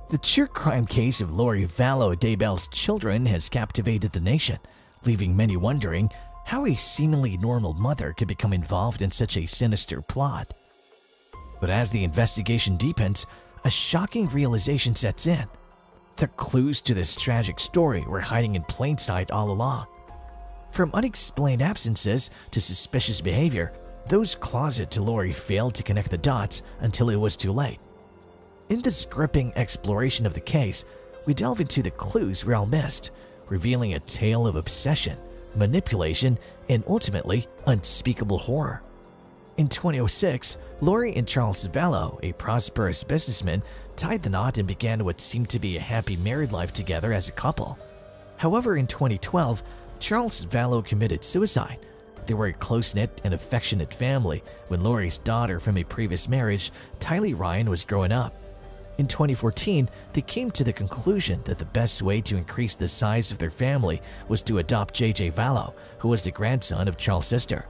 The true crime case of Lori Vallow Daybell's children has captivated the nation, leaving many wondering how a seemingly normal mother could become involved in such a sinister plot. But as the investigation deepens, a shocking realization sets in. The clues to this tragic story were hiding in plain sight all along. From unexplained absences to suspicious behavior, those closet to Lori failed to connect the dots until it was too late. In this gripping exploration of the case, we delve into the clues we all missed, revealing a tale of obsession, manipulation, and ultimately unspeakable horror. In 2006, Lori and Charles Vallow, a prosperous businessman, tied the knot and began what seemed to be a happy married life together as a couple. However, in 2012, Charles Vallow committed suicide. They were a close-knit and affectionate family when Lori's daughter from a previous marriage, Tylee Ryan, was growing up. In 2014, they came to the conclusion that the best way to increase the size of their family was to adopt JJ Vallow, who was the grandson of Charles' sister.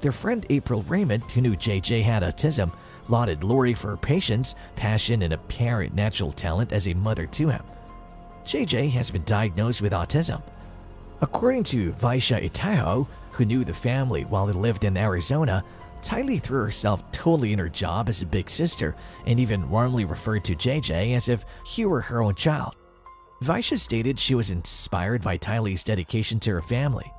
Their friend April Raymond, who knew JJ had autism, lauded Lori for her patience, passion, and apparent natural talent as a mother to him. JJ has been diagnosed with autism. According to Vaisha Itaho, who knew the family while they lived in Arizona, Tylee threw herself totally in her job as a big sister and even warmly referred to JJ as if he were her own child. Vaisha stated she was inspired by Tylee's dedication to her family.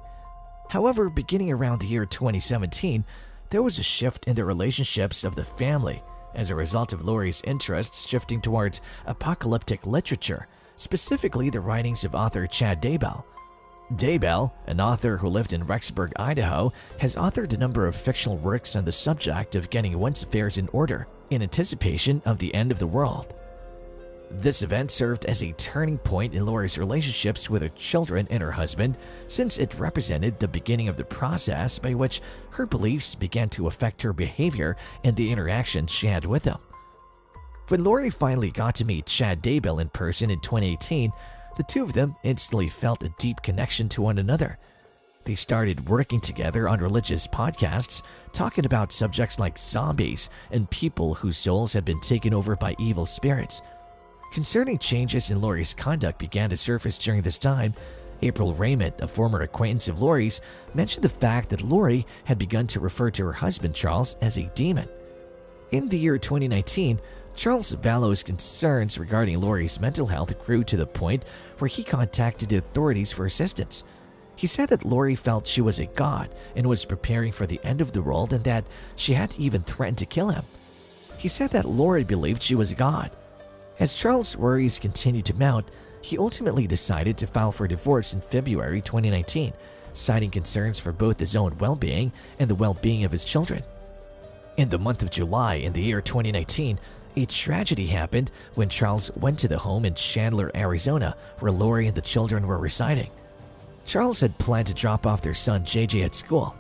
However, beginning around the year 2017, there was a shift in the relationships of the family as a result of Lori's interests shifting towards apocalyptic literature, specifically the writings of author Chad Daybell. Daybell, an author who lived in Rexburg, Idaho, has authored a number of fictional works on the subject of getting one's affairs in order in anticipation of the end of the world. This event served as a turning point in Lori's relationships with her children and her husband, since it represented the beginning of the process by which her beliefs began to affect her behavior and the interactions she had with them. When Lori finally got to meet Chad Daybell in person in 2018, the two of them instantly felt a deep connection to one another. They started working together on religious podcasts, talking about subjects like zombies and people whose souls had been taken over by evil spirits. Concerning changes in Lori's conduct began to surface during this time. April Raymond, a former acquaintance of Lori's, mentioned the fact that Lori had begun to refer to her husband Charles as a demon. In the year 2019, Charles Vallow's concerns regarding Lori's mental health grew to the point where he contacted the authorities for assistance. He said that Lori felt she was a god and was preparing for the end of the world and that she had even threatened to kill him. He said that Lori believed she was a god. As Charles' worries continued to mount, he ultimately decided to file for divorce in February 2019, citing concerns for both his own well-being and the well-being of his children. In the month of July in the year 2019, a tragedy happened when Charles went to the home in Chandler, Arizona, where Lori and the children were residing. Charles had planned to drop off their son JJ at school,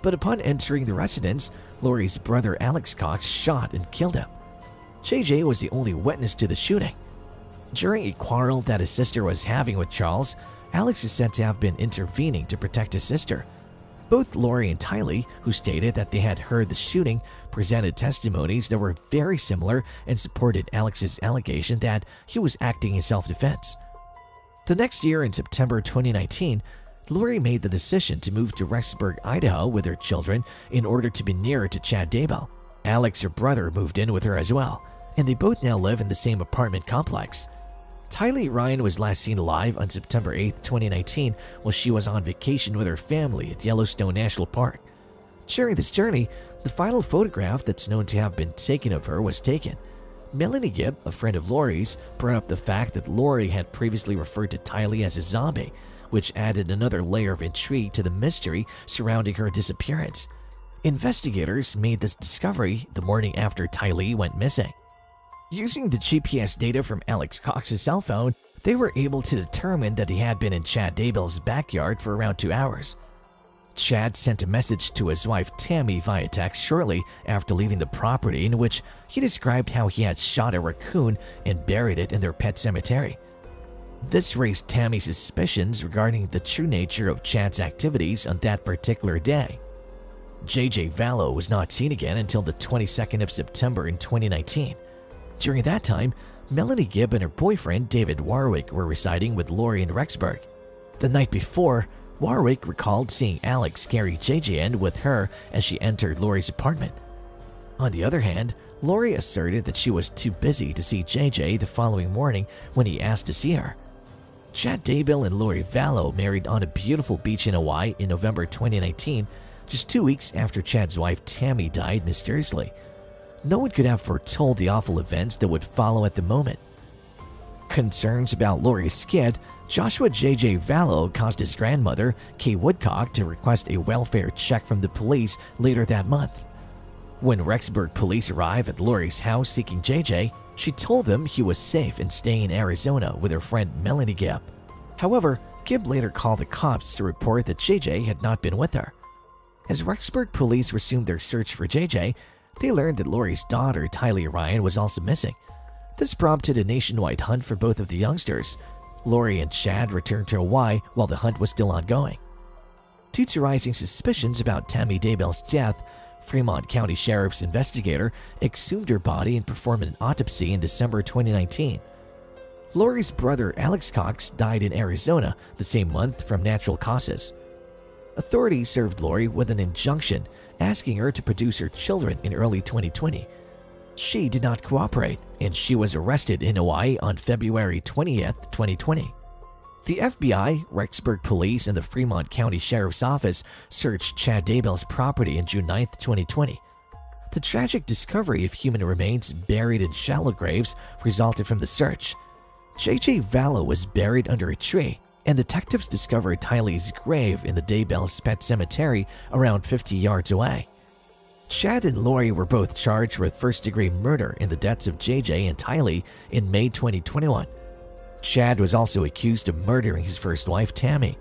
but upon entering the residence, Lori's brother Alex Cox shot and killed him. JJ was the only witness to the shooting. During a quarrel that his sister was having with Charles, Alex is said to have been intervening to protect his sister. Both Lori and Tylee, who stated that they had heard the shooting, presented testimonies that were very similar and supported Alex's allegation that he was acting in self-defense. The next year, in September 2019, Lori made the decision to move to Rexburg, Idaho with her children in order to be nearer to Chad Daybell. Alex, her brother, moved in with her as well, and they both now live in the same apartment complex. Tylee Ryan was last seen alive on September 8, 2019, while she was on vacation with her family at Yellowstone National Park. During this journey, the final photograph that's known to have been taken of her was taken. Melanie Gibb, a friend of Lori's, brought up the fact that Lori had previously referred to Tylee as a zombie, which added another layer of intrigue to the mystery surrounding her disappearance. Investigators made this discovery the morning after Tylee went missing. Using the GPS data from Alex Cox's cell phone, they were able to determine that he had been in Chad Daybell's backyard for around 2 hours. Chad sent a message to his wife Tammy via text shortly after leaving the property, in which he described how he had shot a raccoon and buried it in their pet cemetery. This raised Tammy's suspicions regarding the true nature of Chad's activities on that particular day. JJ Vallow was not seen again until the 22nd of September in 2019. During that time, Melanie Gibb and her boyfriend David Warwick were residing with Lori in Rexburg. The night before, Warwick recalled seeing Alex carry JJ in with her as she entered Lori's apartment. On the other hand, Lori asserted that she was too busy to see JJ the following morning when he asked to see her. Chad Daybell and Lori Vallow married on a beautiful beach in Hawaii in November 2019, just 2 weeks after Chad's wife Tammy died mysteriously. No one could have foretold the awful events that would follow at the moment. Concerns about Lori's skid, Joshua JJ Vallow caused his grandmother, Kay Woodcock, to request a welfare check from the police later that month. When Rexburg police arrived at Lori's house seeking JJ, she told them he was safe and staying in Arizona with her friend Melanie Gibb. However, Gibb later called the cops to report that JJ had not been with her. As Rexburg police resumed their search for JJ, they learned that Lori's daughter, Tylee Ryan, was also missing. This prompted a nationwide hunt for both of the youngsters. Lori and Chad returned to Hawaii while the hunt was still ongoing. Due to rising suspicions about Tammy Daybell's death, Fremont County Sheriff's investigator exhumed her body and performed an autopsy in December 2019. Lori's brother Alex Cox died in Arizona the same month from natural causes. Authorities served Lori with an injunction asking her to produce her children in early 2020. She did not cooperate, and she was arrested in Hawaii on February 20th, 2020. The FBI, Rexburg Police, and the Fremont County Sheriff's Office searched Chad Daybell's property on June 9, 2020. The tragic discovery of human remains buried in shallow graves resulted from the search. JJ Vallow was buried under a tree, and detectives discovered Tylee's grave in the Daybell's pet cemetery around 50 yards away. Chad and Lori were both charged with first-degree murder in the deaths of JJ and Tylee in May 2021. Chad was also accused of murdering his first wife, Tammy.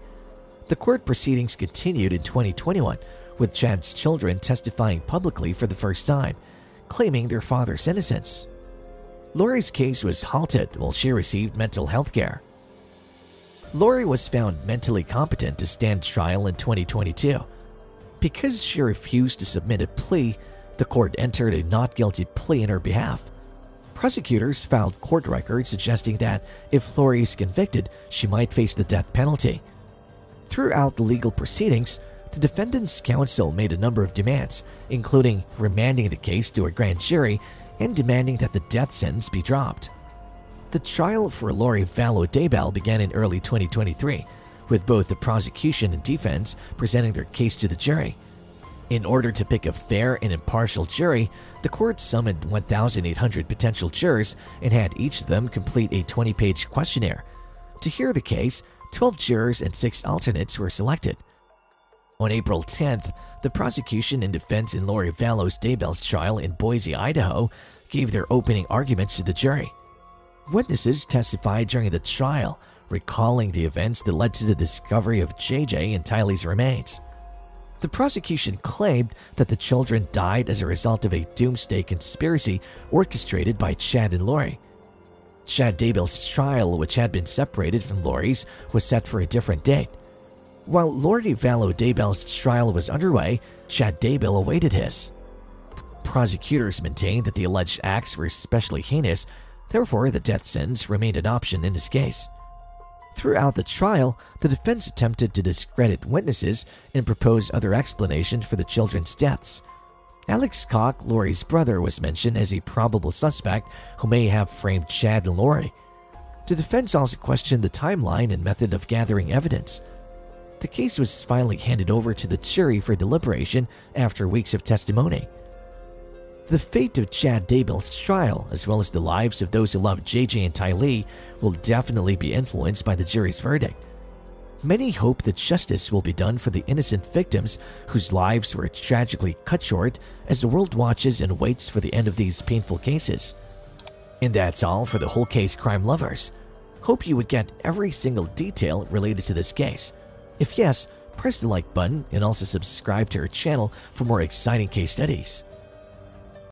The court proceedings continued in 2021, with Chad's children testifying publicly for the first time, claiming their father's innocence. Lori's case was halted while she received mental health care. Lori was found mentally competent to stand trial in 2022. Because she refused to submit a plea, the court entered a not guilty plea in her behalf. Prosecutors filed court records suggesting that if Lori is convicted, she might face the death penalty. Throughout the legal proceedings, the defendant's counsel made a number of demands, including remanding the case to a grand jury and demanding that the death sentence be dropped. The trial for Lori Vallow Daybell began in early 2023, with both the prosecution and defense presenting their case to the jury. In order to pick a fair and impartial jury, the court summoned 1,800 potential jurors and had each of them complete a 20-page questionnaire. To hear the case, 12 jurors and 6 alternates were selected. On April 10th, the prosecution and defense in Lori Vallow Daybell's trial in Boise, Idaho, gave their opening arguments to the jury. Witnesses testified during the trial, recalling the events that led to the discovery of JJ and Tylee's remains. The prosecution claimed that the children died as a result of a doomsday conspiracy orchestrated by Chad and Lori. Chad Daybell's trial, which had been separated from Lori's, was set for a different date. While Lori Vallow Daybell's trial was underway, Chad Daybell awaited his. Prosecutors maintained that the alleged acts were especially heinous, therefore the death sentence remained an option in his case. Throughout the trial, the defense attempted to discredit witnesses and propose other explanations for the children's deaths. Alex Cox, Lori's brother, was mentioned as a probable suspect who may have framed Chad and Lori. The defense also questioned the timeline and method of gathering evidence. The case was finally handed over to the jury for deliberation after weeks of testimony. The fate of Chad Daybell's trial, as well as the lives of those who love JJ and Tylee, will definitely be influenced by the jury's verdict. Many hope that justice will be done for the innocent victims whose lives were tragically cut short as the world watches and waits for the end of these painful cases. And that's all for the whole case, crime lovers. Hope you would get every single detail related to this case. If yes, press the like button and also subscribe to our channel for more exciting case studies.